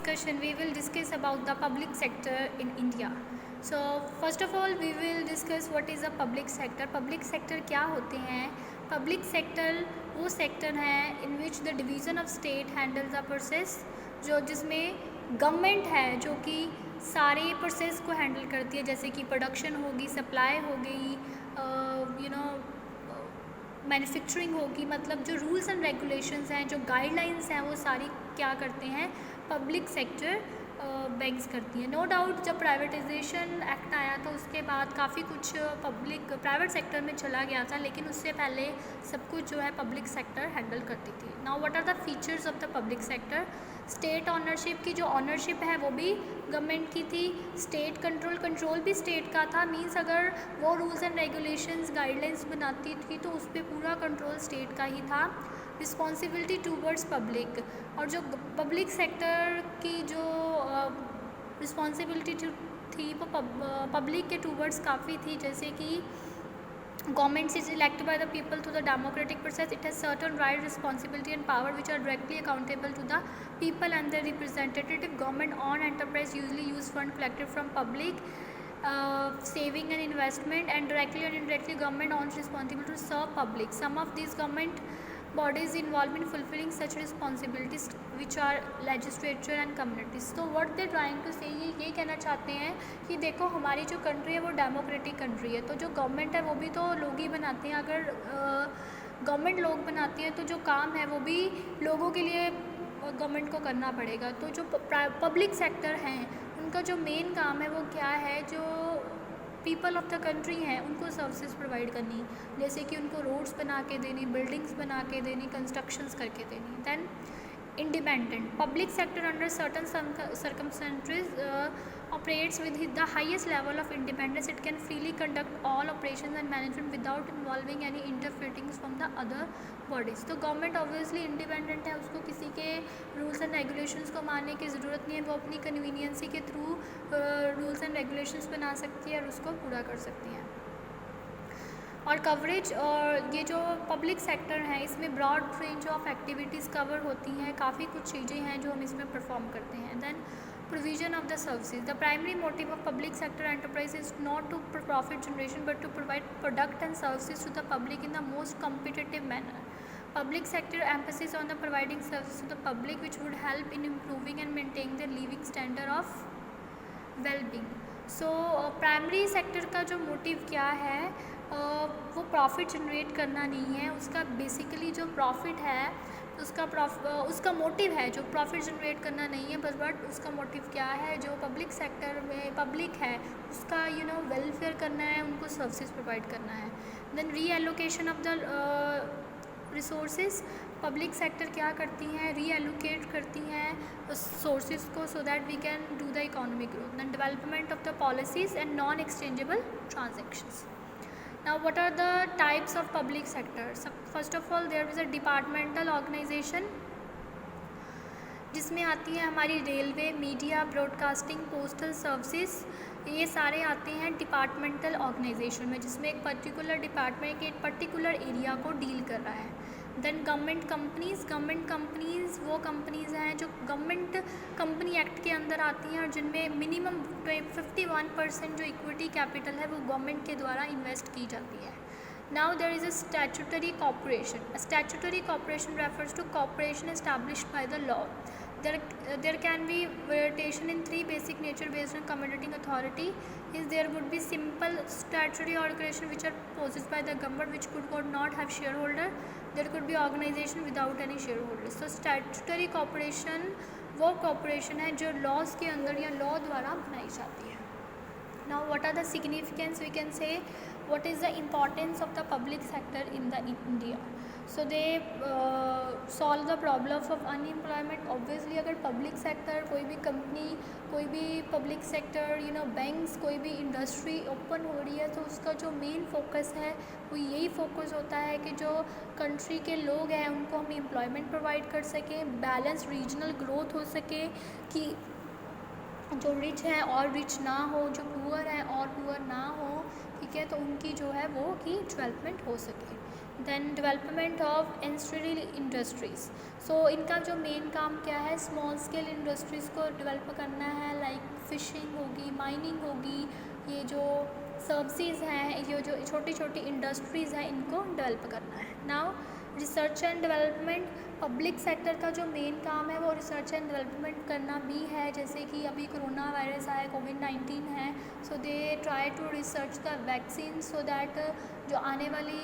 discussion, we will discuss about the public sector in India. So first of all, we will discuss what is a public sector. Public sector क्या होते हैं? Public sector वो sector हैं in which the division of state handles the process, जो जिसमें government है जो कि सारे प्रोसेस को हैंडल करती है, जैसे कि प्रोडक्शन होगी, सप्लाई हो गई, मैन्युफैक्चरिंग होगी, मतलब जो रूल्स एंड रेगुलेशंस हैं, जो गाइडलाइंस हैं, वो सारी क्या करते हैं? पब्लिक सेक्टर बैंक्स करती हैं। नो डाउट जब प्राइवेटाइजेशन एक्ट आया तो उसके बाद काफ़ी कुछ प्राइवेट सेक्टर में चला गया था, लेकिन उससे पहले सब कुछ जो है पब्लिक सेक्टर हैंडल करती थी। Now what are the features of the public sector? State ownership की जो ऑनरशिप है वो भी गवर्नमेंट की थी। स्टेट कंट्रोल भी स्टेट का था, मींस अगर वो रूल्स एंड रेगुलेशंस गाइडलाइंस बनाती थी तो उस पर पूरा कंट्रोल स्टेट का ही था। रिस्पॉन्सिबिलिटी टूवर्ड्स पब्लिक, और जो पब्लिक सेक्टर की जो रिस्पॉन्सिबिलिटी थी वो पब्लिक के टूवर्ड्स काफ़ी थी, जैसे कि government is elected by the people through the democratic process. It has certain right, responsibility and power which are directly accountable to the people and their representative. Government on enterprise usually use fund collected from public saving and investment, and directly and indirectly government owns responsible to serve public. Some of these government bodies involved in fulfilling such responsibilities which are legislature and communities. So what they trying to say, ये कहना चाहते हैं कि देखो हमारी जो country है वो डेमोक्रेटिक कंट्री है, तो जो गवर्नमेंट है वो भी तो लोग ही बनाते हैं। अगर गवर्नमेंट लोग बनाती है तो जो काम है वो भी लोगों के लिए गवर्नमेंट को करना पड़ेगा। तो जो पब्लिक सेक्टर हैं उनका जो मेन काम है वो क्या है? जो पीपल ऑफ द कंट्री हैं उनको सर्विसेज प्रोवाइड करनी, जैसे कि उनको रोड्स बना के देनी, बिल्डिंग्स बना के देनी, कंस्ट्रक्शंस करके देनी। Then independent public sector under certain circumstances operates with the highest level of independence. It can freely conduct all operations and management without involving any interfering from the other bodies. तो government obviously independent है, उसको किसी के rules and regulations को मानने की ज़रूरत नहीं है। वो अपनी कन्वीनियंसी के थ्रू रूल्स एंड रेगुलेशंस बना सकती है और उसको पूरा कर सकती है। और कवरेज, और ये जो पब्लिक सेक्टर है इसमें broad range of activities cover होती हैं, काफ़ी कुछ चीज़ें हैं जो हम इसमें परफॉर्म करते हैं। Then provision of the services. The primary motive of public sector enterprise is not to profit generation but to provide product and services to the public in the most competitive manner. Public sector emphasis on the providing services to the public which would help in improving and maintaining the living standard of well-being. So primary sector का जो motive क्या है? वो profit generate करना नहीं है, उसका basically जो प्रॉफिट है उसका मोटिव है जो प्रॉफिट जनरेट करना नहीं है, बट उसका मोटिव क्या है? जो पब्लिक सेक्टर में पब्लिक है उसका वेलफेयर करना है, उनको सर्विसेज प्रोवाइड करना है। Then reallocation of the resources, public sector क्या करती हैं? रीएलोकेट करती हैं सोर्सेज को, so that we can do the economic growth. Then development of the policies and non exchangeable transactions. Now what are the types of public sector? So first of all there is a departmental organization जिसमें आती है हमारी railway, media, broadcasting, postal services, ये सारे आते हैं departmental organisation में, जिसमें एक पर्टिकुलर डिपार्टमेंट एक पर्टिकुलर एरिया को डील कर रहा है। देन गवर्नमेंट कंपनीज़ वो कंपनीज़ हैं जो गवर्नमेंट कंपनी एक्ट के अंदर आती हैं और जिनमें मिनिमम 51% जो इक्विटी कैपिटल है वो गवर्नमेंट के द्वारा इन्वेस्ट की जाती है। Now there is a statutory corporation. A statutory corporation refers to corporation established by the law. There can be variation in three basic nature based on accommodating authority. There would be simple statutory organization which are possessed by the government which could not have shareholder. There could be organization without any shareholders. So statutory corporation वो corporation है जो laws के अंदर या law द्वारा बनाई जाती है। Now what are the significance? We can say what is the importance of the public sector in the India. So they solve the problems of unemployment. Obviously अगर public sector कोई भी कंपनी, कोई भी public sector banks, कोई भी industry open हो रही है तो उसका जो मेन फोकस है वो यही फोकस होता है कि जो कंट्री के लोग हैं उनको हम एम्प्लॉयमेंट प्रोवाइड कर सकें, बैलेंस रीजनल ग्रोथ हो सके, कि जो रिच हैं और रिच ना हो, जो पुअर हैं और पुअर ना हो, ठीक है, तो उनकी जो है वो की डेवलपमेंट हो सके। देन डेवलपमेंट ऑफ एंसेंशियल इंडस्ट्रीज़, सो इनका जो मेन काम क्या है, स्मॉल स्केल इंडस्ट्रीज़ को डेवलप करना है, लाइक फिशिंग होगी, माइनिंग होगी, ये जो सर्विसेज हैं, ये जो छोटी छोटी इंडस्ट्रीज़ हैं, इनको डेवलप करना है. Now research and development, public sector का जो मेन काम है वो रिसर्च एंड डेवलपमेंट करना भी है. जैसे कि अभी कोरोना वायरस आया, कोविड-19 है, so they try to research the vaccine so that जो आने वाली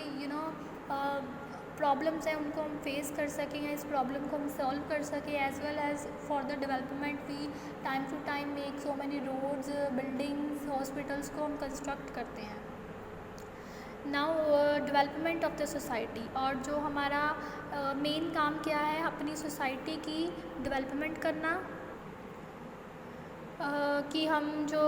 प्रॉब्लम्स हैं उनको हम फेस कर सकें, इस प्रॉब्लम को हम सॉल्व कर सकें. As well as for the development we time to time make so many roads, buildings, hospitals को हम कंस्ट्रक्ट करते हैं. Now development of the society, और जो हमारा मेन काम क्या है, अपनी सोसाइटी की डेवलपमेंट करना, कि हम जो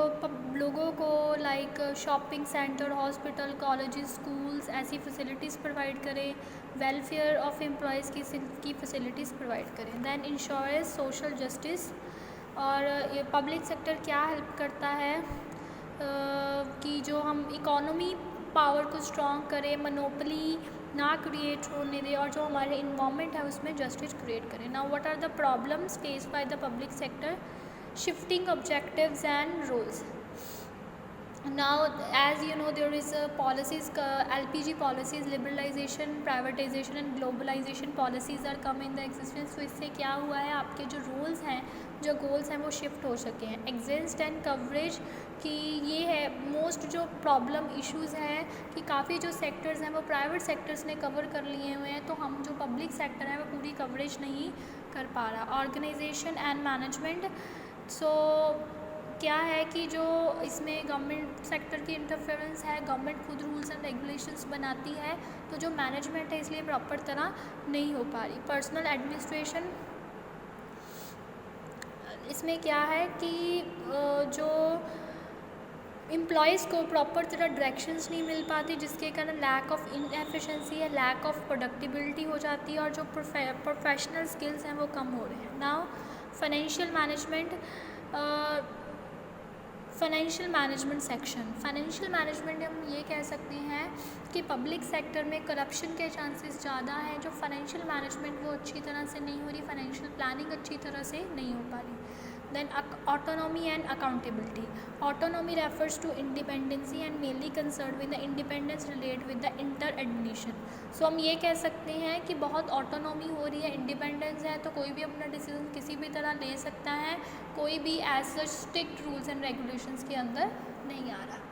लोगों को like shopping centre, hospital, colleges, schools ऐसी फैसिलिटीज़ प्रोवाइड करें, वेलफेयर ऑफ एम्प्लॉयज़ की फैसिलिटीज़ प्रोवाइड करें. देन इंश्योरेंस, सोशल जस्टिस, और ये पब्लिक सेक्टर क्या हेल्प करता है कि जो हम इकोनॉमी पावर को स्ट्रॉन्ग करें, मोनोपोली ना क्रिएट होने दें, और जो हमारे इन्वायरमेंट है उसमें जस्टिस क्रिएट करें. Now what are the problems faced by the public sector, shifting objectives and roles. Now as you know there is policies, LPG policies, liberalization, privatization and globalization policies are come in the existence. तो इससे क्या हुआ है, आपके जो roles हैं, जो goals हैं वो शिफ्ट हो सके हैं. एग्जिस्ट एंड कवरेज, कि ये है मोस्ट जो प्रॉब्लम इश्यूज़ हैं कि काफ़ी जो सेक्टर्स हैं वो प्राइवेट सेक्टर्स ने कवर कर लिए हुए हैं, तो हम जो पब्लिक सेक्टर है वो पूरी कवरेज नहीं कर पा रहा. ऑर्गेनाइजेशन एंड मैनेजमेंट, सो क्या है कि जो इसमें गवर्नमेंट सेक्टर की इंटरफेरेंस है, गवर्नमेंट खुद रूल्स एंड रेगुलेशंस बनाती है, तो जो मैनेजमेंट है इसलिए प्रॉपर तरह नहीं हो पा रही. पर्सनल एडमिनिस्ट्रेशन, इसमें क्या है कि जो एम्प्लॉयज़ को प्रॉपर तरह डायरेक्शंस नहीं मिल पाती, जिसके कारण लैक ऑफ इनएफिशिएंसी है, लैक ऑफ प्रोडक्टिबिलिटी हो जाती है, और जो प्रोफेशनल स्किल्स हैं वो कम हो रहे हैं. Now financial management, financial management section. Financial management हम ये कह सकते हैं कि पब्लिक सेक्टर में करप्शन के चांसेस ज़्यादा हैं. जो फाइनेंशियल मैनेजमेंट वो अच्छी तरह से नहीं हो रही, फाइनेंशियल प्लानिंग अच्छी तरह से नहीं हो पा रही. Then autonomy and accountability. Autonomy refers to independency and mainly concerned with the independence related with the inter-administration. So हम ये कह सकते हैं कि बहुत ऑटोनॉमी हो रही है, इंडिपेंडेंस है, तो कोई भी अपना डिसीजन किसी भी तरह ले सकता है, कोई भी as such strict rules and regulations के अंदर नहीं आ रहा.